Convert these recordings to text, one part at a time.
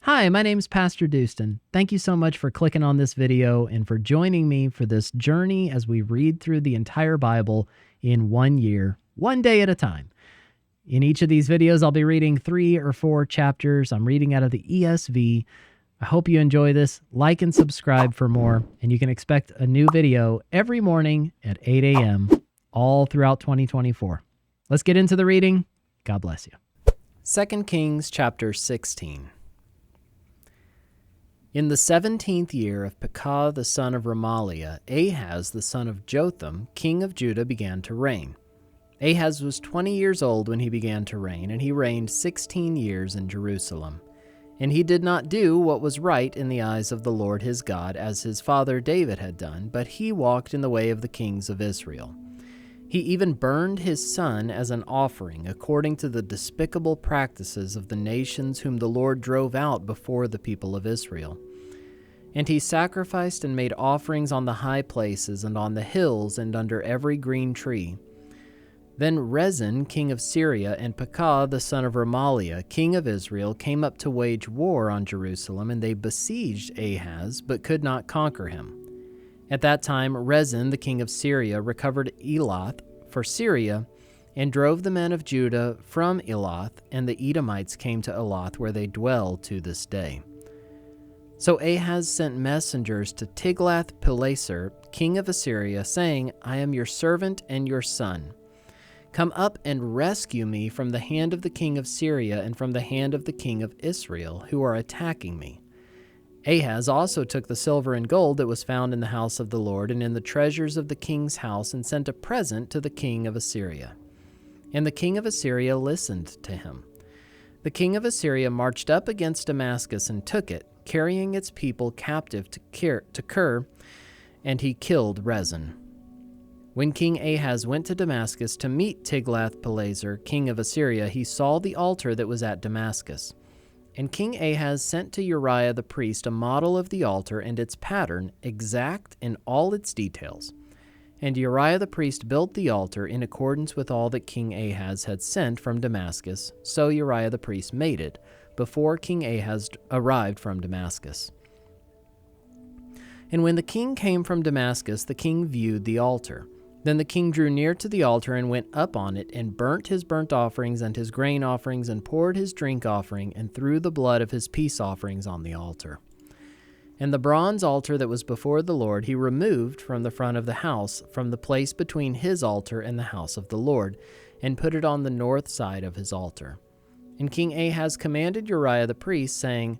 Hi, my name's PastorDoostyn. Thank you so much for clicking on this video and for joining me for this journey as we read through the entire Bible in 1 year, one day at a time. In each of these videos, I'll be reading 3 or 4 chapters. I'm reading out of the ESV. I hope you enjoy this. Like and subscribe for more, and you can expect a new video every morning at 8 a.m. all throughout 2024. Let's get into the reading. God bless you. 2 Kings chapter 16. In the 17th year of Pekah the son of Remaliah, Ahaz the son of Jotham, king of Judah, began to reign. Ahaz was 20 years old when he began to reign, and he reigned 16 years in Jerusalem. And he did not do what was right in the eyes of the Lord his God, as his father David had done, but he walked in the way of the kings of Israel. He even burned his son as an offering, according to the despicable practices of the nations whom the Lord drove out before the people of Israel. And he sacrificed and made offerings on the high places and on the hills and under every green tree. Then Rezin, king of Syria, and Pekah the son of Remaliah, king of Israel, came up to wage war on Jerusalem, and they besieged Ahaz, but could not conquer him. At that time Rezin, the king of Syria, recovered Elath for Syria, and drove the men of Judah from Elath, and the Edomites came to Elath, where they dwell to this day. So Ahaz sent messengers to Tiglath-Pileser, king of Assyria, saying, I am your servant and your son. Come up and rescue me from the hand of the king of Syria and from the hand of the king of Israel, who are attacking me. Ahaz also took the silver and gold that was found in the house of the Lord and in the treasures of the king's house, and sent a present to the king of Assyria. And the king of Assyria listened to him. The king of Assyria marched up against Damascus and took it, carrying its people captive to Kir, and he killed Rezin. When King Ahaz went to Damascus to meet Tiglath-Pileser, king of Assyria, he saw the altar that was at Damascus. And King Ahaz sent to Uriah the priest a model of the altar and its pattern, exact in all its details. And Uriah the priest built the altar in accordance with all that King Ahaz had sent from Damascus, so Uriah the priest made it, before King Ahaz arrived from Damascus. And when the king came from Damascus, the king viewed the altar. Then the king drew near to the altar and went up on it, and burnt his burnt offerings and his grain offerings, and poured his drink offering, and threw the blood of his peace offerings on the altar. And the bronze altar that was before the Lord he removed from the front of the house, from the place between his altar and the house of the Lord, and put it on the north side of his altar. And King Ahaz commanded Uriah the priest, saying,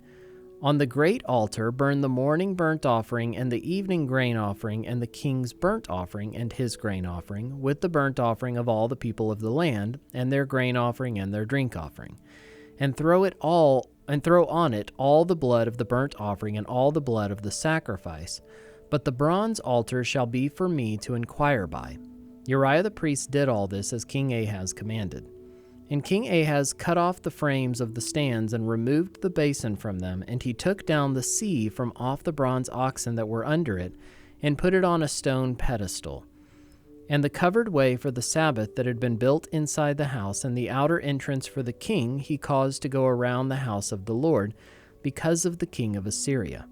On the great altar burn the morning burnt offering and the evening grain offering, and the king's burnt offering and his grain offering, with the burnt offering of all the people of the land, and their grain offering and their drink offering. And throw on it all the blood of the burnt offering and all the blood of the sacrifice. But the bronze altar shall be for me to inquire by. Uriah the priest did all this as King Ahaz commanded. And King Ahaz cut off the frames of the stands and removed the basin from them, and he took down the sea from off the bronze oxen that were under it, and put it on a stone pedestal. And the covered way for the Sabbath that had been built inside the house, and the outer entrance for the king, he caused to go around the house of the Lord, because of the king of Assyria.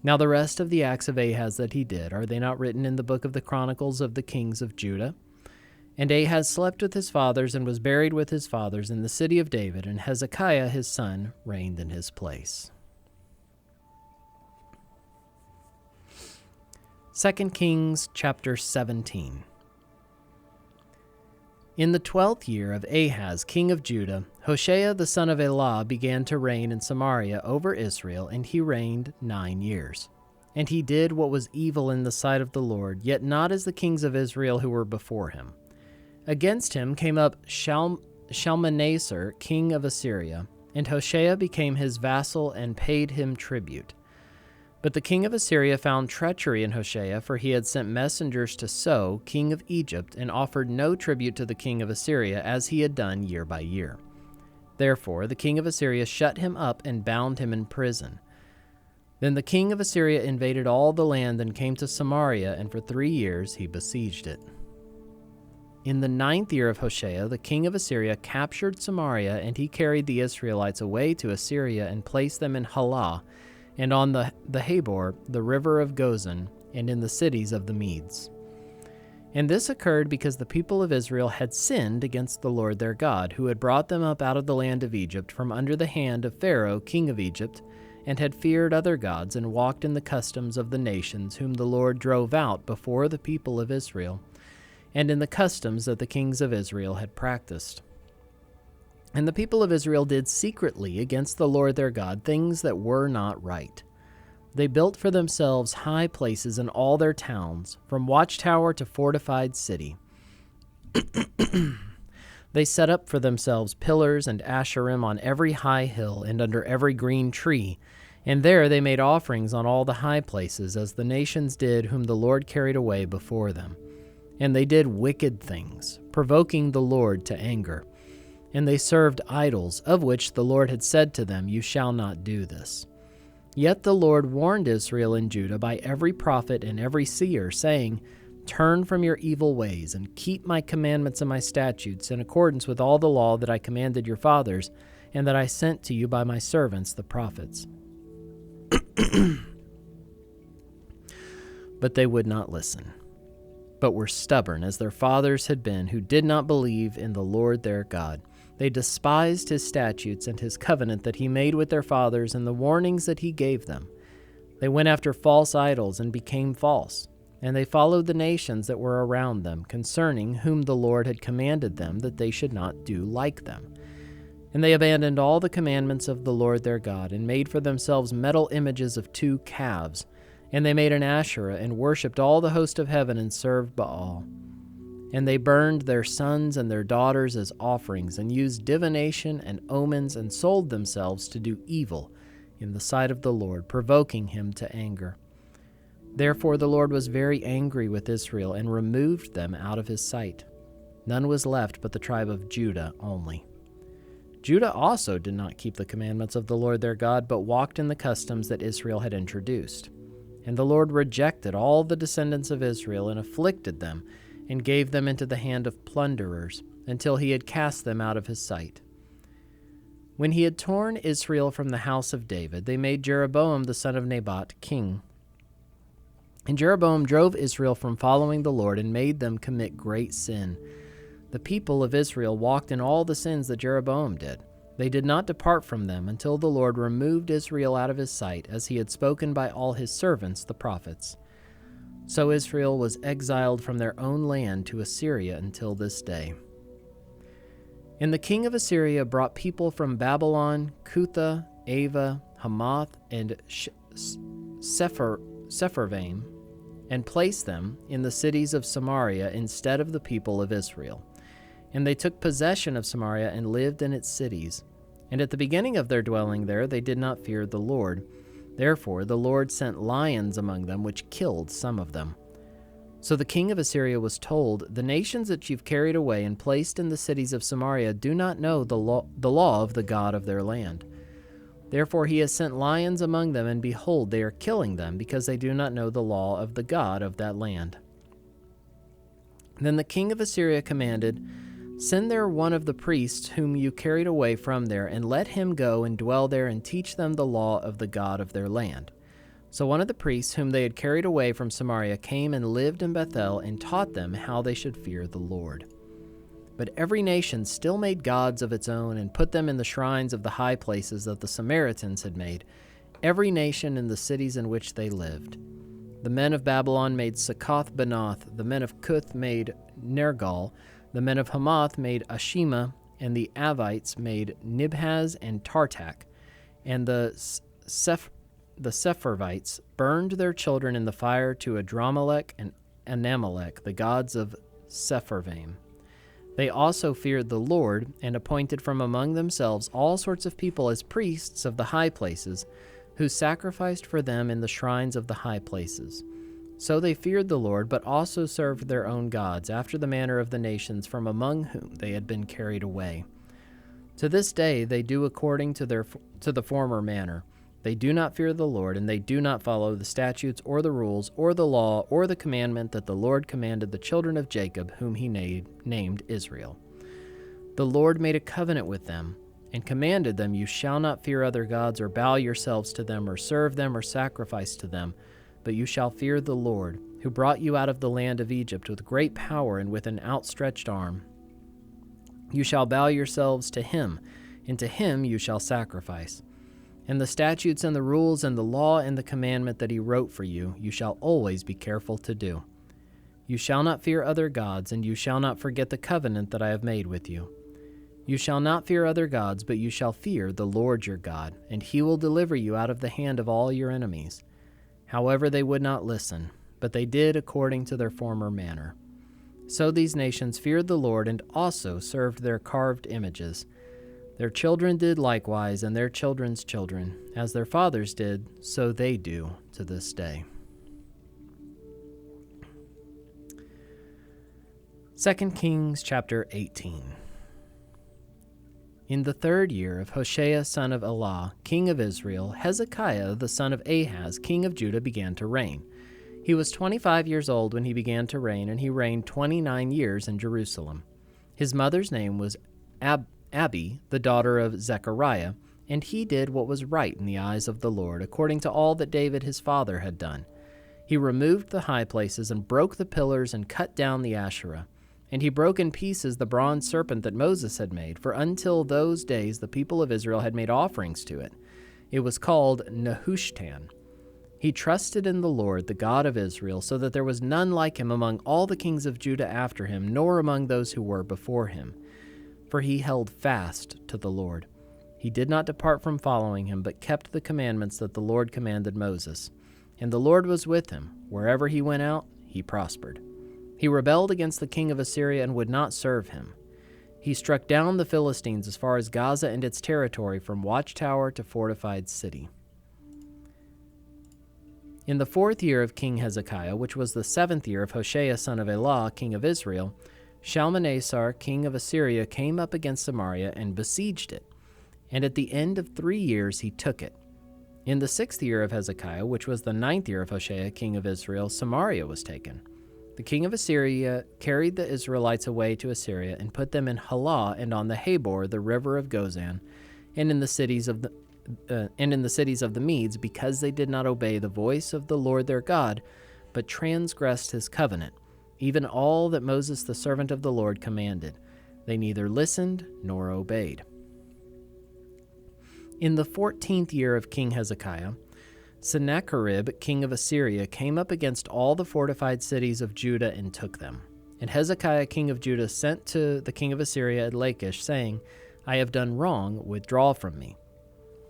Now the rest of the acts of Ahaz that he did, are they not written in the book of the Chronicles of the kings of Judah? And Ahaz slept with his fathers and was buried with his fathers in the city of David, and Hezekiah his son reigned in his place. 2 Kings chapter 17. In the 12th year of Ahaz, king of Judah, Hoshea the son of Elah began to reign in Samaria over Israel, and he reigned 9 years. And he did what was evil in the sight of the Lord, yet not as the kings of Israel who were before him. Against him came up Shalmaneser, king of Assyria, and Hoshea became his vassal and paid him tribute. But the king of Assyria found treachery in Hoshea, for he had sent messengers to So, king of Egypt, and offered no tribute to the king of Assyria, as he had done year by year. Therefore the king of Assyria shut him up and bound him in prison. Then the king of Assyria invaded all the land and came to Samaria, and for 3 years he besieged it. In the 9th year of Hoshea, the king of Assyria captured Samaria, and he carried the Israelites away to Assyria and placed them in Halah, and on the Habor, the river of Gozan, and in the cities of the Medes. And this occurred because the people of Israel had sinned against the Lord their God, who had brought them up out of the land of Egypt from under the hand of Pharaoh, king of Egypt, and had feared other gods and walked in the customs of the nations whom the Lord drove out before the people of Israel, and in the customs that the kings of Israel had practiced. And the people of Israel did secretly against the Lord their God things that were not right. They built for themselves high places in all their towns, from watchtower to fortified city. They set up for themselves pillars and asherim on every high hill and under every green tree, and there they made offerings on all the high places, as the nations did whom the Lord carried away before them. And they did wicked things, provoking the Lord to anger. And they served idols, of which the Lord had said to them, "You shall not do this." Yet the Lord warned Israel and Judah by every prophet and every seer, saying, "Turn from your evil ways, and keep my commandments and my statutes, in accordance with all the law that I commanded your fathers, and that I sent to you by my servants the prophets." But they would not listen, but were stubborn as their fathers had been, who did not believe in the Lord their God. They despised his statutes and his covenant that he made with their fathers and the warnings that he gave them. They went after false idols and became false, and they followed the nations that were around them, concerning whom the Lord had commanded them that they should not do like them. And they abandoned all the commandments of the Lord their God, and made for themselves metal images of 2 calves. And they made an Asherah, and worshipped all the host of heaven, and served Baal. And they burned their sons and their daughters as offerings, and used divination and omens, and sold themselves to do evil in the sight of the Lord, provoking him to anger. Therefore the Lord was very angry with Israel, and removed them out of his sight. None was left but the tribe of Judah only. Judah also did not keep the commandments of the Lord their God, but walked in the customs that Israel had introduced. And the Lord rejected all the descendants of Israel, and afflicted them, and gave them into the hand of plunderers, until he had cast them out of his sight. When he had torn Israel from the house of David, they made Jeroboam the son of Nebat king. And Jeroboam drove Israel from following the Lord, and made them commit great sin. The people of Israel walked in all the sins that Jeroboam did. They did not depart from them until the Lord removed Israel out of his sight, as he had spoken by all his servants the prophets. So Israel was exiled from their own land to Assyria until this day. And the king of Assyria brought people from Babylon, Cutha, Ava, Hamath, and Sepharvaim, and placed them in the cities of Samaria instead of the people of Israel. And they took possession of Samaria and lived in its cities. And at the beginning of their dwelling there, they did not fear the Lord. Therefore the Lord sent lions among them, which killed some of them. So the king of Assyria was told, "The nations that you've carried away and placed in the cities of Samaria do not know the law of the God of their land. Therefore he has sent lions among them, and behold, they are killing them, because they do not know the law of the God of that land." Then the king of Assyria commanded, "Send there one of the priests whom you carried away from there, and let him go and dwell there, and teach them the law of the God of their land." So one of the priests whom they had carried away from Samaria came and lived in Bethel, and taught them how they should fear the Lord. But every nation still made gods of its own, and put them in the shrines of the high places that the Samaritans had made, every nation in the cities in which they lived. The men of Babylon made Succoth-Benoth, the men of Cuth made Nergal, the men of Hamath made Ashima, and the Avites made Nibhaz and Tartak, and the Sepharvites burned their children in the fire to Adramelech and Anamelech, the gods of Sepharvaim. They also feared the Lord, and appointed from among themselves all sorts of people as priests of the high places, who sacrificed for them in the shrines of the high places. So they feared the Lord, but also served their own gods, after the manner of the nations from among whom they had been carried away. To this day they do according to the former manner. They do not fear the Lord, and they do not follow the statutes or the rules or the law or the commandment that the Lord commanded the children of Jacob, whom he named Israel. The Lord made a covenant with them and commanded them, "You shall not fear other gods or bow yourselves to them or serve them or sacrifice to them, but you shall fear the Lord, who brought you out of the land of Egypt with great power and with an outstretched arm. You shall bow yourselves to him, and to him you shall sacrifice. And the statutes and the rules and the law and the commandment that he wrote for you, you shall always be careful to do. You shall not fear other gods, and you shall not forget the covenant that I have made with you. You shall not fear other gods, but you shall fear the Lord your God, and he will deliver you out of the hand of all your enemies." However, they would not listen, but they did according to their former manner. So these nations feared the Lord and also served their carved images. Their children did likewise, and their children's children. As their fathers did, so they do to this day. 2 Kings chapter 18. In the 3rd year of Hoshea son of Elah, king of Israel, Hezekiah the son of Ahaz, king of Judah, began to reign. He was 25 years old when he began to reign, and he reigned 29 years in Jerusalem. His mother's name was Abi, the daughter of Zechariah, and he did what was right in the eyes of the Lord, according to all that David his father had done. He removed the high places and broke the pillars and cut down the Asherah. And he broke in pieces the bronze serpent that Moses had made, for until those days the people of Israel had made offerings to it. It was called Nehushtan. He trusted in the Lord, the God of Israel, so that there was none like him among all the kings of Judah after him, nor among those who were before him. For he held fast to the Lord. He did not depart from following him, but kept the commandments that the Lord commanded Moses. And the Lord was with him. Wherever he went out, he prospered. He rebelled against the king of Assyria and would not serve him. He struck down the Philistines as far as Gaza and its territory, from watchtower to fortified city. In the 4th year of King Hezekiah, which was the 7th year of Hoshea son of Elah, king of Israel, Shalmaneser, king of Assyria, came up against Samaria and besieged it. And at the end of 3 years he took it. In the 6th year of Hezekiah, which was the 9th year of Hoshea, king of Israel, Samaria was taken. The king of Assyria carried the Israelites away to Assyria and put them in Halah and on the Habor, the river of Gozan, and in the cities of the Medes, because they did not obey the voice of the Lord their God, but transgressed his covenant, even all that Moses the servant of the Lord commanded. They neither listened nor obeyed. In the 14th year of King Hezekiah, Sennacherib, king of Assyria, came up against all the fortified cities of Judah and took them. And Hezekiah, king of Judah, sent to the king of Assyria at Lachish, saying, "I have done wrong, withdraw from me.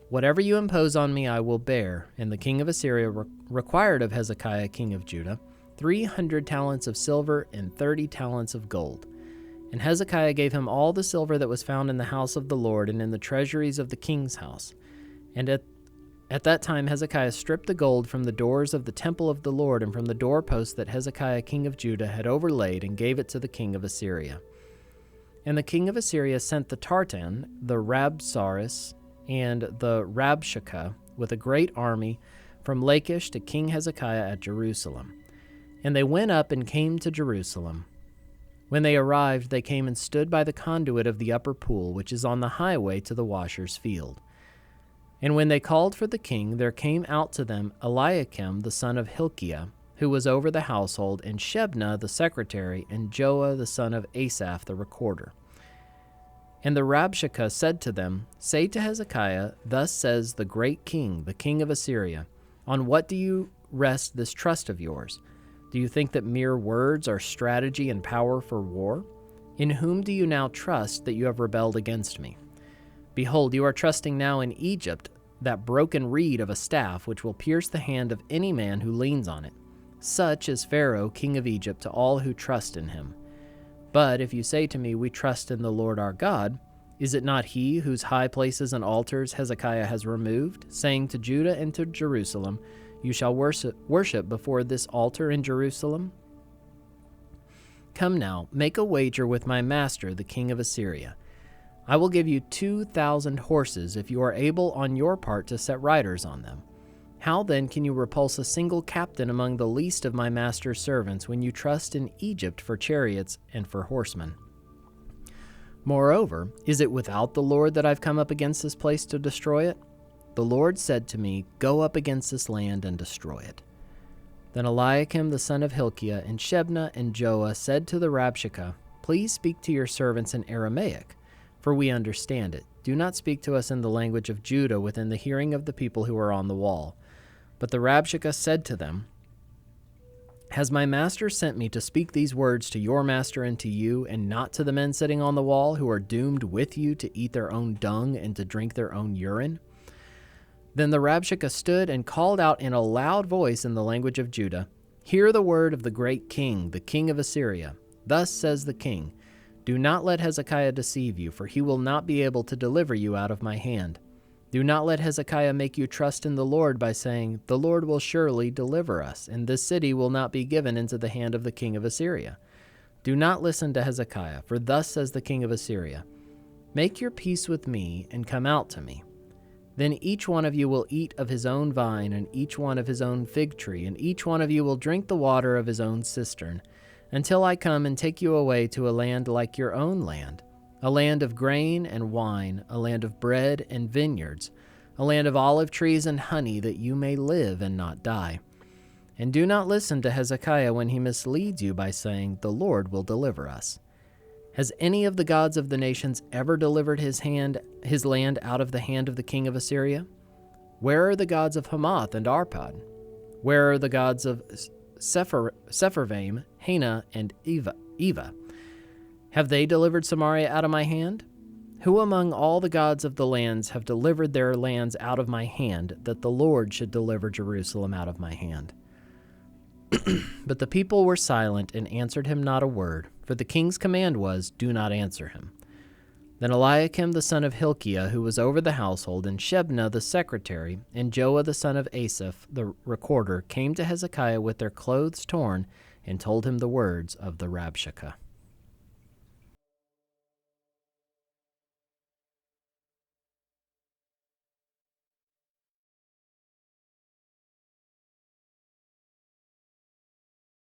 Whatever you impose on me I will bear." And the king of Assyria required of Hezekiah, king of Judah, 300 talents of silver and 30 talents of gold. And Hezekiah gave him all the silver that was found in the house of the Lord and in the treasuries of the king's house. And at that time Hezekiah stripped the gold from the doors of the temple of the Lord and from the doorposts that Hezekiah king of Judah had overlaid, and gave it to the king of Assyria. And the king of Assyria sent the Tartan, the Rabsaris, and the Rabshakeh with a great army from Lachish to King Hezekiah at Jerusalem. And they went up and came to Jerusalem. When they arrived, they came and stood by the conduit of the upper pool, which is on the highway to the washer's field. And when they called for the king, there came out to them Eliakim the son of Hilkiah, who was over the household, and Shebna the secretary, and Joah the son of Asaph the recorder. And the Rabshakeh said to them, "Say to Hezekiah, thus says the great king, the king of Assyria, on what do you rest this trust of yours? Do you think that mere words are strategy and power for war? In whom do you now trust that you have rebelled against me? Behold, you are trusting now in Egypt, that broken reed of a staff, which will pierce the hand of any man who leans on it. Such is Pharaoh, king of Egypt, to all who trust in him. But if you say to me, we trust in the Lord our God, is it not he whose high places and altars Hezekiah has removed, saying to Judah and to Jerusalem, you shall worship before this altar in Jerusalem? Come now, make a wager with my master, the king of Assyria. I will give you 2,000 horses if you are able on your part to set riders on them. How then can you repulse a single captain among the least of my master's servants when you trust in Egypt for chariots and for horsemen? Moreover, is it without the Lord that I've come up against this place to destroy it? The Lord said to me, Go up against this land and destroy it. Then Eliakim the son of Hilkiah and Shebna and Joah said to the Rabshakeh, Please speak to your servants in Aramaic, for we understand it. Do not speak to us in the language of Judah within the hearing of the people who are on the wall. But the Rabshakeh said to them, Has my master sent me to speak these words to your master and to you, and not to the men sitting on the wall who are doomed with you to eat their own dung and to drink their own urine? Then the Rabshakeh stood and called out in a loud voice in the language of Judah, Hear the word of the great king, the king of Assyria. Thus says the king, Do not let Hezekiah deceive you, for he will not be able to deliver you out of my hand. Do not let Hezekiah make you trust in the Lord by saying, The Lord will surely deliver us, and this city will not be given into the hand of the king of Assyria. Do not listen to Hezekiah, for thus says the king of Assyria, Make your peace with me and come out to me. Then each one of you will eat of his own vine, and each one of his own fig tree, and each one of you will drink the water of his own cistern, until I come and take you away to a land like your own land, a land of grain and wine, a land of bread and vineyards, a land of olive trees and honey, that you may live and not die. And do not listen to Hezekiah when he misleads you by saying, The Lord will deliver us. Has any of the gods of the nations ever delivered his land out of the hand of the king of Assyria? Where are the gods of Hamath and Arpad? Where are the gods of Sepharvaim, Hena, and Eva? Have they delivered Samaria out of my hand? Who among all the gods of the lands have delivered their lands out of my hand, that the Lord should deliver Jerusalem out of my hand? But the people were silent and answered him not a word, for the king's command was, Do not answer him. Then Eliakim the son of Hilkiah, who was over the household, and Shebna the secretary, and Joah the son of Asaph the recorder, came to Hezekiah with their clothes torn, and told him the words of the Rabshakeh.